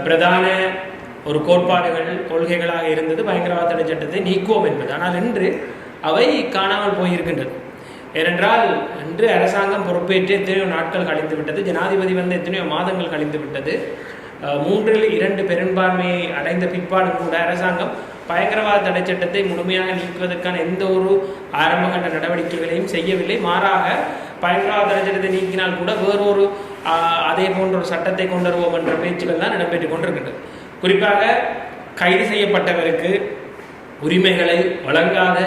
பிரதான ஒரு கோட்பாடுகள் கொள்கைகளாக இருந்தது பயங்கரவாத தடை சட்டத்தை நீக்குவோம் என்பது. ஆனால் இன்று அவை காணாமல் போயிருக்கின்றது. ஏனென்றால் இன்று அரசாங்கம் பொறுப்பேற்று எத்தனையோ நாட்கள் கழிந்து விட்டது, ஜனாதிபதி வந்து எத்தனையோ மாதங்கள் கழிந்து விட்டது. 3/2 பெரும்பான்மையை அடைந்த பிற்பாடு கூட அரசாங்கம் பயங்கரவாத தடை சட்டத்தை முழுமையாக நீக்குவதற்கான எந்த ஒரு ஆரம்பகட்ட நடவடிக்கைகளையும் செய்யவில்லை. மாறாக பயங்கரவாத தடை சட்டத்தை நீக்கினால் கூட வேறொரு அதே போன்ற ஒரு சட்டத்தை கொண்டு வருவோம் என்ற பேச்சுகள் தான் இடம்பெற்றுக் கொண்டிருக்கின்றது. குறிப்பாக கைது செய்யப்பட்டவருக்கு உரிமைகளை வழங்காத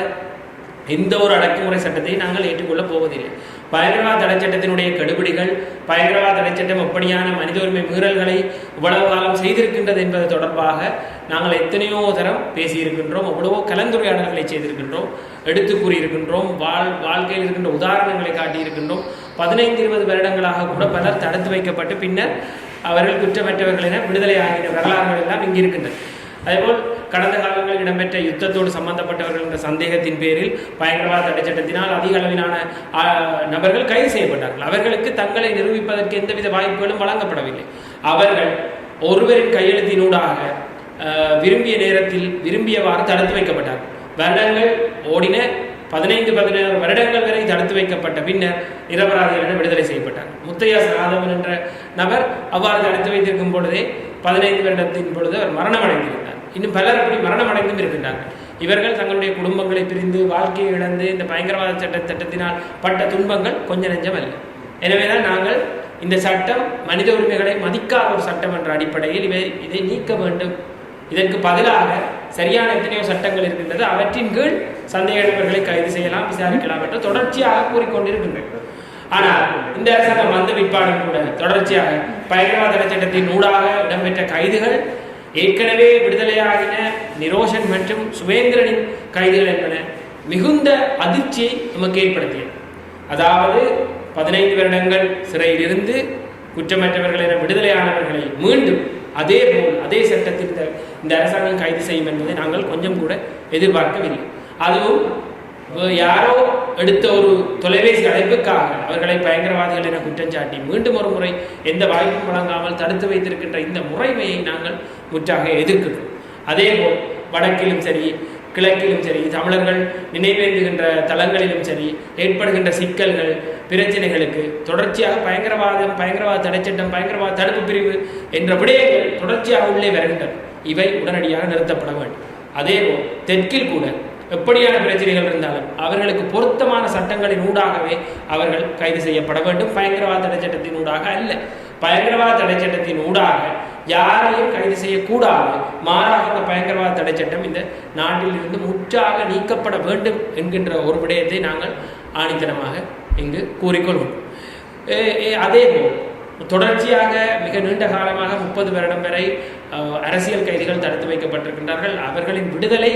எந்த ஒரு அடக்குமுறை சட்டத்தையும் நாங்கள் ஏற்றுக்கொள்ளப் போவதில்லை. பயங்கரவாத தடை சட்டத்தினுடைய கெடுபிடிகள், பயங்கரவாத தடை சட்டம் எப்படியான மனித உரிமை மீறல்களை இவ்வளவு காலம் செய்திருக்கின்றது என்பது தொடர்பாக நாங்கள் எத்தனையோ தரம் பேசியிருக்கின்றோம், எவ்வளவோ கலந்துரையாடல்களை செய்திருக்கின்றோம், எடுத்து கூறியிருக்கின்றோம், வாழ்க்கையில் இருக்கின்ற உதாரணங்களை காட்டியிருக்கின்றோம். 15-20 வருடங்களாக கூட பலர் தடுத்து வைக்கப்பட்டு பின்னர் அவர்கள் குற்றமற்றவர்கள் என விடுதலை ஆகிய வரலாறுகள் எல்லாம் இங்கு இருக்கின்றன. அதேபோல் கடந்த காலங்களில் இடம்பெற்ற யுத்தத்தோடு சம்பந்தப்பட்டவர்கள் என்ற சந்தேகத்தின் பேரில் பயங்கரவாத தடை சட்டத்தினால் அதிக அளவிலான நபர்கள் கைது செய்யப்பட்டார்கள். அவர்களுக்கு தங்களை நிரூபிப்பதற்கு எந்தவித வாய்ப்புகளும் வழங்கப்படவில்லை. அவர்கள் ஒருவரின் கையெழுத்தினூடாக விரும்பிய நேரத்தில் விரும்பியவாறு தடுத்து வைக்கப்பட்டார்கள். வருடங்கள் ஓடின. 15-16 வருடங்கள் வரை தடுத்து வைக்கப்பட்ட பின்னர் நிரபராதிகளிடம் விடுதலை செய்யப்பட்டார். முத்தையா சகாதவன் என்ற நபர் அவ்வாறு தடுத்து வைத்திருக்கும் பொழுதே 15 வருடத்தின் பொழுது அவர் மரணம் அடைந்திருந்தார். இன்னும் பலர் அப்படி மரணம் அடைந்தும் இருக்கின்றார்கள். இவர்கள் தங்களுடைய குடும்பங்களை பிரிந்து வாழ்க்கையை இழந்து இந்த பயங்கரவாத சட்டத்தினால் பட்ட துன்பங்கள் கொஞ்ச நெஞ்சம் அல்ல. எனவேதான் நாங்கள் இந்த சட்டம் மனித உரிமைகளை மதிக்காத ஒரு சட்டம் என்ற அடிப்படையில் இதை நீக்க வேண்டும். இதற்கு பதிலாக சரியான எத்தனையோ சட்டங்கள் இருக்கின்றது, அவற்றின் கீழ் சந்தேக நபர்களை கைது செய்யலாம், விசாரிக்கலாம் என்று தொடர்ச்சியாக கூறிக்கொண்டிருக்கின்றனர். ஆனால் இந்த அரசாங்கம் வந்த பிற்பாடும் கூட தொடர்ச்சியாக பயங்கரவாத தடை சட்டத்தின் ஊடாக இடம்பெற்ற கைதுகள், ஏற்கனவே விடுதலையாகின நிரோஷன் மற்றும் சுவேந்திரனின் கைதுகள் என்பன மிகுந்த அதிர்ச்சியை நமக்கு ஏற்படுத்தியது. அதாவது 15 வருடங்கள் சிறையில் இருந்து குற்றமற்றவர்கள் என விடுதலையானவர்களை மீண்டும் அதே சட்டத்தில் இந்த அரசாங்கம் கைது செய்யும் என்பதை நாங்கள் கொஞ்சம் கூட எதிர்பார்க்கவில்லை. அதுவும் யாரோ எடுத்த ஒரு தொலைபேசி அழைப்புக்காக அவர்களை பயங்கரவாதிகள் என குற்றம் சாட்டி மீண்டும் ஒரு முறை எந்த வாய்ப்பும் வழங்காமல் தடுத்து வைத்திருக்கின்ற இந்த முறைமையை நாங்கள் முற்றாக எதிர்க்கிறோம். அதேபோல் வடக்கிலும் சரி கிழக்கிலும் சரி தமிழர்கள் நினைவேந்துகின்ற தளங்களிலும் சரி ஏற்படுகின்ற சிக்கல்கள் பிரச்சனைகளுக்கு தொடர்ச்சியாக பயங்கரவாத தடை சட்டம், பயங்கரவாத தடுப்பு பிரிவு என்ற விடயங்கள் தொடர்ச்சியாக உள்ளே வருகின்றன. இவை உடனடியாக நிறுத்தப்பட வேண்டும். அதேபோல் தெற்கில் கூட எப்படியான பிரச்சனைகள் இருந்தாலும் அவர்களுக்கு பொருத்தமான சட்டங்களின் ஊடாகவே அவர்கள் கைது செய்யப்பட வேண்டும். பயங்கரவாத தடை சட்டத்தின் ஊடாக அல்ல. பயங்கரவாத தடை சட்டத்தின் ஊடாக யாரையும் கைது செய்யக்கூடாது. மாறாக இந்த பயங்கரவாத தடை சட்டம் இந்த நாட்டில் இருந்து முற்றாக நீக்கப்பட வேண்டும் என்கின்ற ஒரு விடயத்தை நாங்கள் ஆணித்தனமாக இங்கு கூறிக்கொள்வோம். அதேபோல் தொடர்ச்சியாக மிக நீண்ட காலமாக 30 வருடம் வரை அரசியல் கைதிகள் தடுத்து வைக்கப்பட்டிருக்கின்றார்கள். அவர்களின் விடுதலை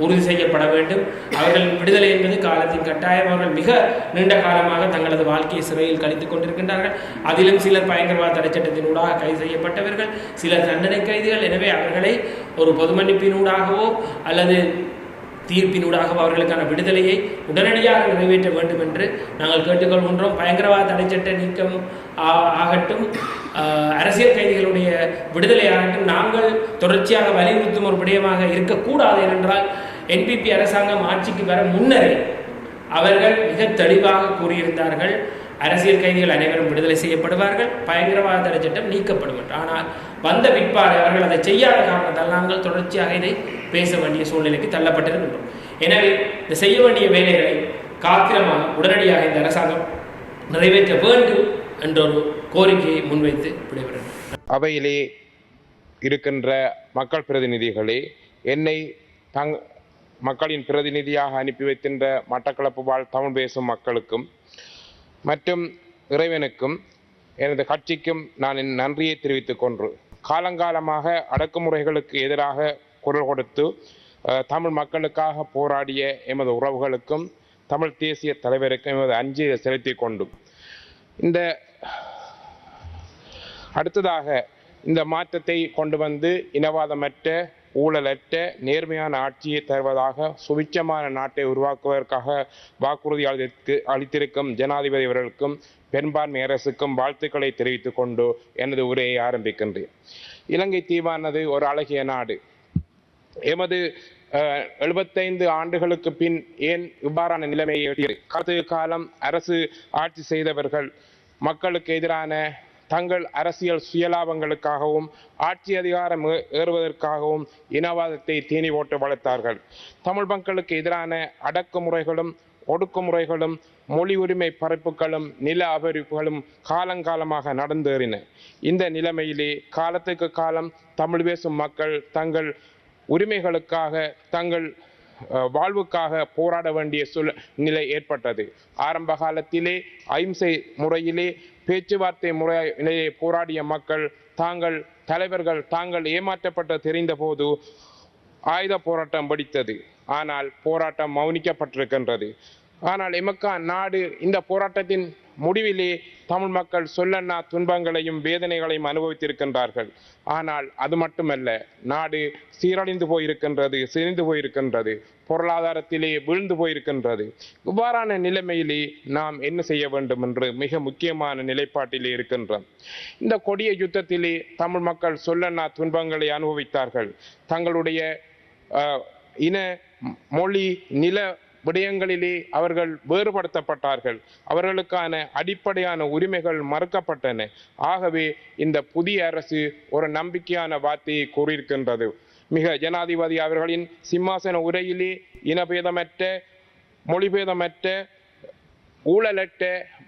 உறுதி செய்யப்பட வேண்டும். அவர்களின் விடுதலை என்பது காலத்தின் கட்டாயம். அவர்கள் மிக நீண்ட காலமாக தங்களது வாழ்க்கையை சிறையில் கழித்துக் கொண்டிருக்கின்றார்கள். அதிலும் சிலர் பயங்கரவாத தடை சட்டத்தினூடாக கைது செய்யப்பட்டவர்கள், சிலர் தண்டனை கைதிகள். எனவே அவர்களை ஒரு பொது மன்னிப்பினூடாகவோ அல்லது தீர்ப்பினூடாக அவர்களுக்கான விடுதலையை உடனடியாக நிறைவேற்ற வேண்டும் என்று நாங்கள் கேட்டுக்கொள்கின்றோம். பயங்கரவாத தடை சட்ட நீக்கம் ஆகட்டும், அரசியல் கைதிகளுடைய விடுதலை ஆகட்டும், நாங்கள் தொடர்ச்சியாக வலியுறுத்தும் ஒரு விடயமாக இருக்கக்கூடாது. ஏனென்றால் NPP அரசாங்கம் ஆட்சிக்கு வர முன்னரே அவர்கள் மிக தெளிவாக கூறியிருந்தார்கள், அரசியல் கைதிகள் அனைவரும் விடுதலை செய்யப்படுவார்கள், பயங்கரவாத தடை சட்டம் நீக்கப்படும் என்று. ஆனால் வந்த பிற்பாடு அவர்கள் அதை செய்யாத காரணத்தால் நாங்கள் தொடர்ச்சியாக இதை பேச வேண்டிய சூழ்நிலைக்கு தள்ளப்பட்டிருக்கின்றோம். எனவே இந்த செய்ய வேண்டிய வேலைகளை காத்திரமாக உடனடியாக இந்த அரசாங்கம் நிறைவேற்ற வேண்டும் என்ற ஒரு கோரிக்கையை முன்வைத்து விடைபெறும். அவையிலே இருக்கின்ற மக்கள் பிரதிநிதிகளே, என்னை மக்களின் பிரதிநிதியாக அனுப்பி வைக்கின்ற மட்டக்களப்பு வாழ் தமிழ் பேசும் மக்களுக்கும் மற்றும் இறைவனுக்கும் எனது கட்சிக்கும் நான் என் நன்றியை தெரிவித்துக் கொண்டு, காலங்காலமாக அடக்குமுறைகளுக்கு எதிராக குரல் கொடுத்து தமிழ் மக்களுக்காக போராடிய எமது உறவுகளுக்கும் தமிழ் தேசிய தலைவருக்கும் எமது அஞ்சலியை செலுத்திக் கொண்டு, இந்த அடுத்ததாக இந்த மாற்றத்தை கொண்டு வந்து இனவாதமற்ற ஊழலற்ற நேர்மையான ஆட்சியை தருவதாக சுபிட்சமான நாட்டை உருவாக்குவதற்காக வாக்குறுதி அளித்திருக்கும் ஜனாதிபதி அவர்களுக்கும் பெரும்பான்மை அரசுக்கும் வாழ்த்துக்களை தெரிவித்துக் கொண்டு எனது உரையை ஆரம்பிக்கின்றேன். இலங்கை தீவானது ஒரு அழகிய நாடு. எமது 75 ஆண்டுகளுக்கு பின் ஏன் இவ்வாறான நிலைமையை எட்டியது? கடந்த காலம் அரசு ஆட்சி செய்தவர்கள் மக்களுக்கு எதிரான தங்கள் அரசியல் சுயலாபங்களுக்காகவும் ஆட்சி அதிகாரம் ஏறுவதற்காகவும் இனவாதத்தை தீனி போட்டு வளர்த்தார்கள். தமிழ் மக்களுக்கு எதிரான அடக்குமுறைகளும் ஒடுக்குமுறைகளும் மொழி உரிமை பறிப்புகளும் நில அபகரிப்புகளும் காலங்காலமாக நடந்தேறின. இந்த நிலைமையிலே காலத்துக்கு காலம் தமிழ் பேசும் மக்கள் தங்கள் உரிமைகளுக்காக தங்கள் வாழ்வுக்காக போராட வேண்டிய நிலை ஏற்பட்டது. ஆரம்ப காலத்திலே அகிம்சை முறையிலே பேச்சுவார்த்தை முறையிலே போராடிய மக்கள் தாங்கள் தலைவர்கள் தாங்கள் ஏமாற்றப்பட்ட தெரிந்த போது ஆயுத போராட்டம் வெடித்தது. ஆனால் போராட்டம் மௌனிக்கப்பட்டிருக்கின்றது. ஆனால் எமக்கா நாடு இந்த போராட்டத்தின் முடிவிலே தமிழ் மக்கள் சொல்லன்னா துன்பங்களையும் வேதனைகளையும் அனுபவித்திருக்கின்றார்கள். ஆனால் அது மட்டுமல்ல, நாடு சீரழிந்து போயிருக்கின்றது, சிரிந்து போயிருக்கின்றது, பொருளாதாரத்திலே வீழ்ந்து போயிருக்கின்றது. இவ்வாறான நிலைமையிலே நாம் என்ன செய்ய வேண்டும் என்று மிக முக்கியமான நிலைப்பாட்டிலே இருக்கின்றோம். இந்த கொடிய யுத்தத்திலே தமிழ் மக்கள் சொல்லன்னா துன்பங்களை அனுபவித்தார்கள். தங்களுடைய இன மொழி நில விடயங்களிலே அவர்கள் வேறுபடுத்தப்பட்டார்கள். அவர்களுக்கான அடிப்படையான உரிமைகள் மறுக்கப்பட்டன. ஆகவே இந்த புதிய அரசு ஒரு நம்பிக்கையான வார்த்தையை கூறியிருக்கின்றது. மிக ஜனாதிபதி அவர்களின் சிம்மாசன உரையிலே இனபேதமற்ற மொழிபேதமற்ற ஊழலற்ற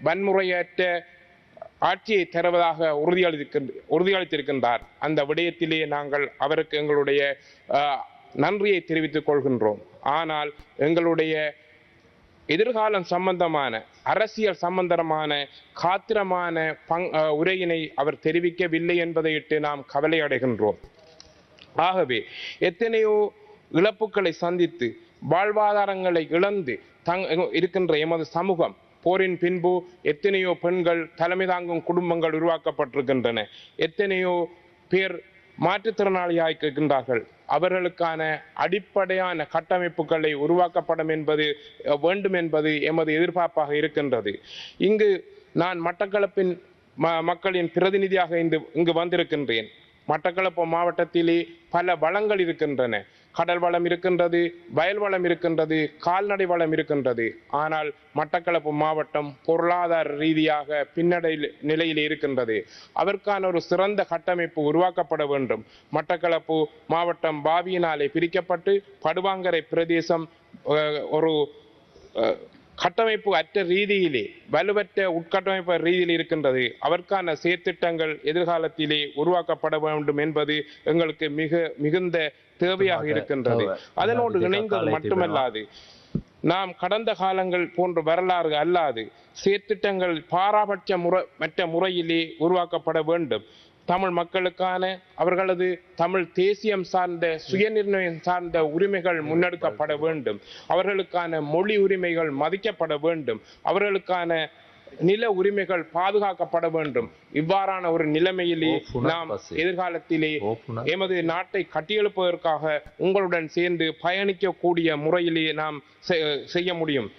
வன்முறையற்ற ஆட்சியை தருவதாக உறுதியளித்திருக்கின்றார். அந்த விடயத்திலே நாங்கள் அவருக்கு எங்களுடைய நன்றியை தெரிவித்துக் கொள்கின்றோம். ஆனால் எங்களுடைய எதிர்காலம் சம்பந்தமான அரசியல் சம்பந்தமான காத்திரமான உரையினை அவர் தெரிவிக்கவில்லை என்பதையிட்டு நாம் கவலை அடைகின்றோம். ஆகவே எத்தனையோ இழப்புகளை சந்தித்து வாழ்வாதாரங்களை இழந்து இருக்கின்ற எமது சமூகம் போரின் பின்பு எத்தனையோ பெண்கள் தலைமை தாங்கும் குடும்பங்கள் உருவாக்கப்பட்டிருக்கின்றன. எத்தனையோ பேர் மாற்றுத்திறனாளியாகின்றார்கள். அவர்களுக்கான அடிப்படையான கட்டமைப்புகளை உருவாக்கப்படும் என்பது வேண்டும் என்பது எமது எதிர்பார்ப்பாக இருக்கின்றது. இங்கு நான் மட்டக்களப்பின் மக்களின் பிரதிநிதியாக இங்கு வந்திருக்கின்றேன். மட்டக்களப்பு மாவட்டத்திலே பல வளங்கள் இருக்கின்றன. கடல் வளம் இருக்கின்றது, வயல் வளம் இருக்கின்றது, கால்நடை வளம் இருக்கின்றது. ஆனால் மட்டக்களப்பு மாவட்டம் பொருளாதார ரீதியாக பின்னடை நிலையில் இருக்கின்றது. அதற்கான ஒரு சிறந்த கட்டமைப்பு உருவாக்கப்பட வேண்டும். மட்டக்களப்பு மாவட்டம் பாவியினாலே பிரிக்கப்பட்டு படுவாங்கரை பிரதேசம் ஒரு கட்டமைப்பு அற்ற ரீதியிலே வலுவற்ற உட்கட்டமைப்பு ரீதியில் இருக்கின்றது. அதற்கான செயற்திட்டங்கள் எதிர்காலத்திலே உருவாக்கப்பட வேண்டும் என்பது எங்களுக்கு மிகுந்த தேவையாக இருக்கின்றது. அதனோடு இணைந்தது மட்டுமல்லாது நாம் கடந்த காலங்கள் போன்ற வரலாறு அல்லாது செயற்திட்டங்கள் பாராபட்ச மற்ற முறையிலே உருவாக்கப்பட வேண்டும். தமிழ் மக்களுக்கான அவர்களது தமிழ் தேசியம் சார்ந்த சுயநிர்ணயம் சார்ந்த உரிமைகள் முன்னெடுக்கப்பட வேண்டும். அவர்களுக்கான மொழி உரிமைகள் மதிக்கப்பட வேண்டும். அவர்களுக்கான நில உரிமைகள் பாதுகாக்கப்பட வேண்டும். இவ்வாறான ஒரு நிலைமையிலே நாம் எதிர்காலத்திலே எமது நாட்டை கட்டியெழுப்பதற்காக உங்களுடன் சேர்ந்து பயணிக்கக்கூடிய முறையிலே நாம் செய்ய முடியும்.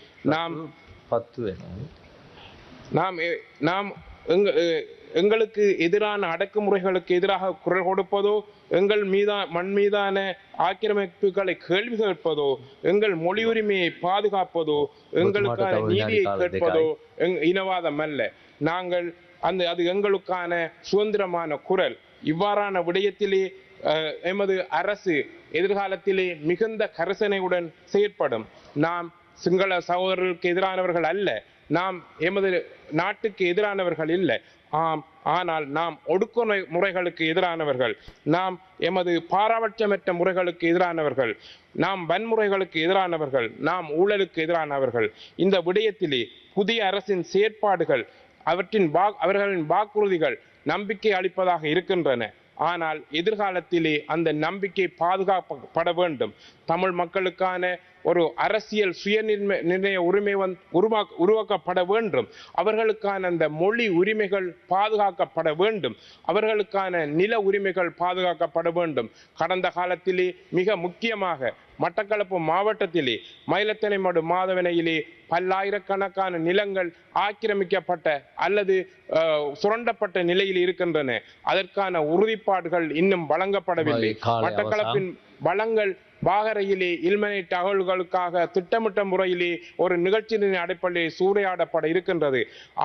நாம் எங்களுக்கு எதிரான அடக்குமுறைகளுக்கு எதிராக குரல் கொடுப்பதோ, எங்கள் மண் மீதான ஆக்கிரமிப்புகளை கேள்வி கேட்பதோ, எங்கள் மொழி உரிமையை பாதுகாப்பதோ, எங்களுக்கான நீதியை கேட்பதோ இனவாதம் அல்ல. நாங்கள் அது எங்களுக்கான சுதந்திரமான குரல். இவ்வாறான விடயத்திலே எமது அரசு எதிர்காலத்திலே மிகுந்த கரிசனையுடன் செயற்படும். நாம் சிங்கள சகோதரர்களுக்கு எதிரானவர்கள் அல்ல. நாம் எமது நாட்டுக்கு எதிரானவர்கள் இல்லை. ஆனால் நாம் ஒடுக்குமுறை முறைகளுக்கு எதிரானவர்கள். நாம் எமது பாரபட்சமற்ற முறைகளுக்கு எதிரானவர்கள். நாம் வன்முறைகளுக்கு எதிரானவர்கள். நாம் ஊழலுக்கு எதிரானவர்கள். இந்த விடயத்திலே புதிய அரசின் செயற்பாடுகள் அவர்களின் வாக்குறுதிகள் நம்பிக்கை அளிப்பதாக இருக்கின்றன. ஆனால் எதிர்காலத்திலே அந்த நம்பிக்கை பாதுகாக்கப்பட வேண்டும். தமிழ் மக்களுக்கான ஒரு அரசியல் நிர்ணய உரிமை உருவாக்கப்பட வேண்டும். அவர்களுக்கான அந்த மொழி உரிமைகள் பாதுகாக்கப்பட வேண்டும். அவர்களுக்கான நில உரிமைகள் பாதுகாக்கப்பட வேண்டும். கடந்த காலத்திலே மிக முக்கியமாக மட்டக்களப்பு மாவட்டத்திலே மயிலத்தனைமடு மாதவனையிலே பல்லாயிரக்கணக்கான நிலங்கள் ஆக்கிரமிக்கப்பட்ட அல்லது சுரண்டப்பட்ட நிலையில் இருக்கின்றன. அதற்கான உறுதிப்பாடுகள் இன்னும் வழங்கப்படவில்லை. மட்டக்களப்பின் வளங்கள் வாகரையிலே இல்மனைட் அகழ்வுகளுக்காக திட்டமிட்ட முறையிலே ஒரு நிகழ்ச்சியின் அடிப்படையில் சூறையாடப்பட இருக்கின்றது.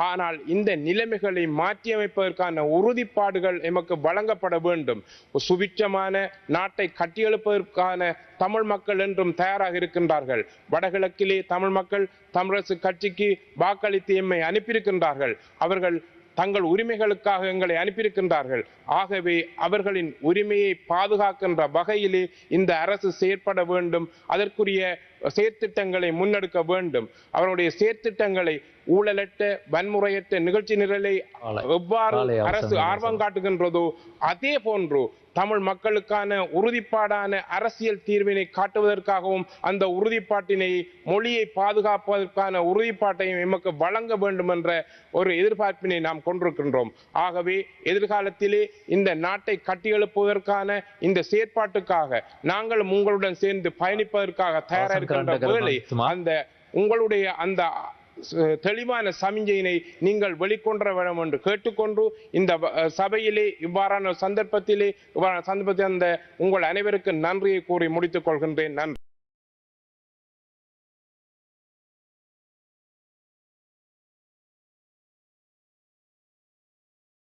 ஆனால் இந்த நிலைமைகளை மாற்றியமைப்பதற்கான உறுதிப்பாடுகள் எமக்கு வழங்கப்பட வேண்டும். சுபிட்சமான நாட்டை கட்டியெழுப்பதற்கான தமிழ் மக்கள் என்றும் தயாராக இருக்கின்றார்கள். வடகிழக்கிலே தமிழ் மக்கள் தமிழரசு கட்சிக்கு வாக்களித்து எம்மை அனுப்பியிருக்கின்றார்கள். அவர்கள் தங்கள் உரிமைகளுக்காக எங்களை அனுப்பியிருக்கின்றார்கள். ஆகவே அவர்களின் உரிமையை பாதுகாக்கின்ற வகையிலே இந்த அரசு செயற்பட வேண்டும். அதற்குரிய செயற்திட்டங்களை முன்னெடுக்க வேண்டும். அவருடைய செயற்திட்டங்களை ஊழலற்ற வன்முறையற்ற நிகழ்ச்சி நிரலை எவ்வாறு அரசு ஆர்வம் காட்டுகின்றதோ அதே போன்று தமிழ் மக்களுக்கான உறுதிப்பாடான அரசியல் தீர்வினை காட்டுவதற்காகவும் அந்த உறுதிப்பாட்டினை மொழியை பாதுகாப்பதற்கான உறுதிப்பாட்டையும் எமக்கு வழங்க வேண்டும் என்ற ஒரு எதிர்பார்ப்பினை நாம் கொண்டிருக்கின்றோம். ஆகவே எதிர்காலத்திலே இந்த நாட்டை கட்டியெழுப்புவதற்கான இந்த செயற்பாட்டுக்காக நாங்களும் உங்களுடன் சேர்ந்து பயணிப்பதற்காக தயாராக இருக்கின்ற வேளை அந்த உங்களுடைய அந்த தெளிவான சமிஞ்சையினை நீங்கள் வெளிக்கொண்டு வேண்டும் என்று கேட்டுக்கொண்டு இந்த சபையிலே இவ்வாறான சந்தர்ப்பத்திலே அந்த உங்கள் அனைவருக்கும் நன்றியை கூறி முடித்துக் கொள்கின்றேன். நன்றி.